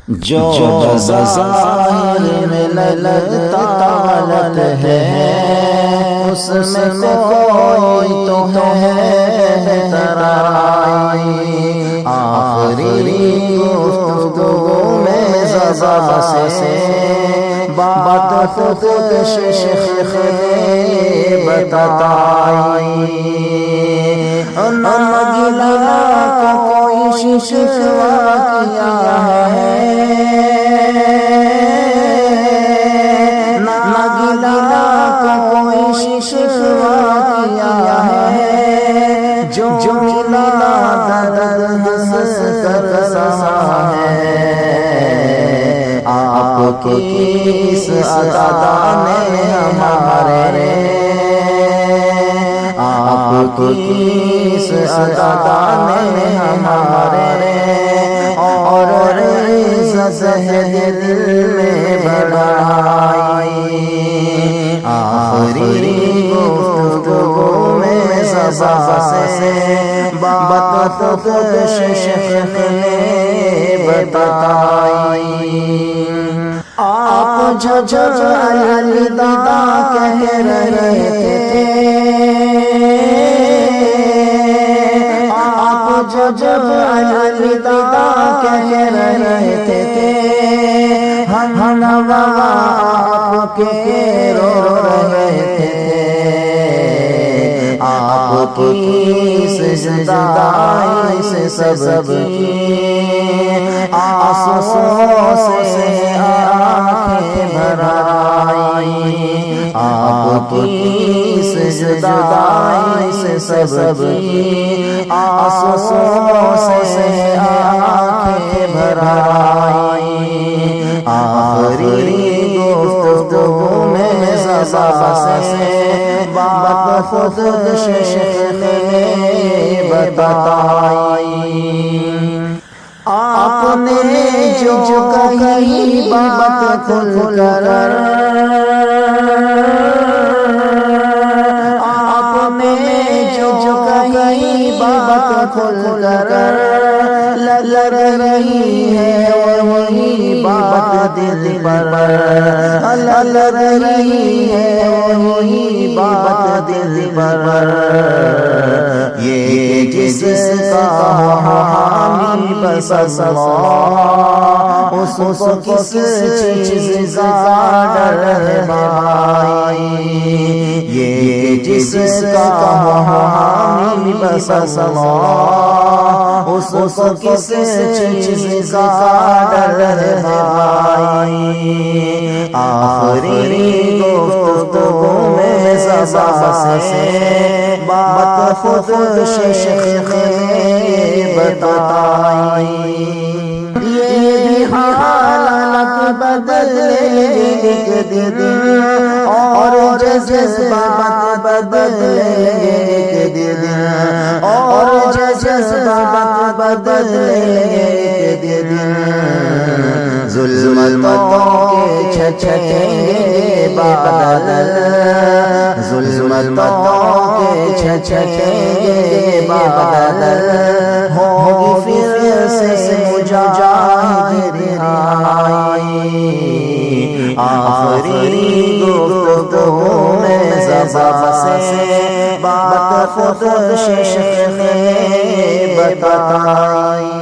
جو ظاہر میں لگتا ہے اس میں کوئی تو ہے بہترائی، آخری گفتگو میں زبان سے بات خود شیخ نے بتائی، نہ گلا کو کوئی شکوہ کیا ہے، نہ گلا کو کوئی شکوہ کیا ہے، جو ملا درد ہنس کر سہا ہے، آپ کی اس عطا نے ہمارے، آپ کی اس عطا نے ہمارے اور عزت ہے دل میں بڑھائی، آخری گفتگو میں زبان سے بات خود شیخ نے بتائی، آپ جب الوداع کہہ رہے تھے، آپ جب الوداع کہہ رہے تھے، ہم آپ کے رو رہے تھے، آپ کی جدائی سے سب کی آنسوؤں سے آنکھیں بھر آئی، آپ کی جدائی سے سب کی آنسوؤں سے آنکھیں بھر آئی، آخری گفتگو میں زبان سے بات خود شیخ نے بتائی، آپ نے جو کہی بات کھل کر، آپ نے جو کہی بات کھل کر، لگ رہی ہے وہی بات دل پر، لگ رہی ہے وہی بات دل پر، یہ جس کا حامی بس اللہ، اس کو کس چیز کا ڈر ہے بھائی، یہ جس کا حامی بس اللہ، اس کو کس چیز کا ڈر ہے بھائی، آخری گفتگو میں زبان سے بات خود شیخ نے بتائی، یہ بھی حالات بدلے ایک دن اور جذبات بدلے ایک دن اور جذبات بدلے ایک دن، ظلمتوں کے چھٹیں گے بادل، ظلمتوں کے چھٹیں گے بادل، ہوگی پھر سے مجاہد رہائی، آخری گفتگو میں زبان سے بات خود شیخ نے بتائی۔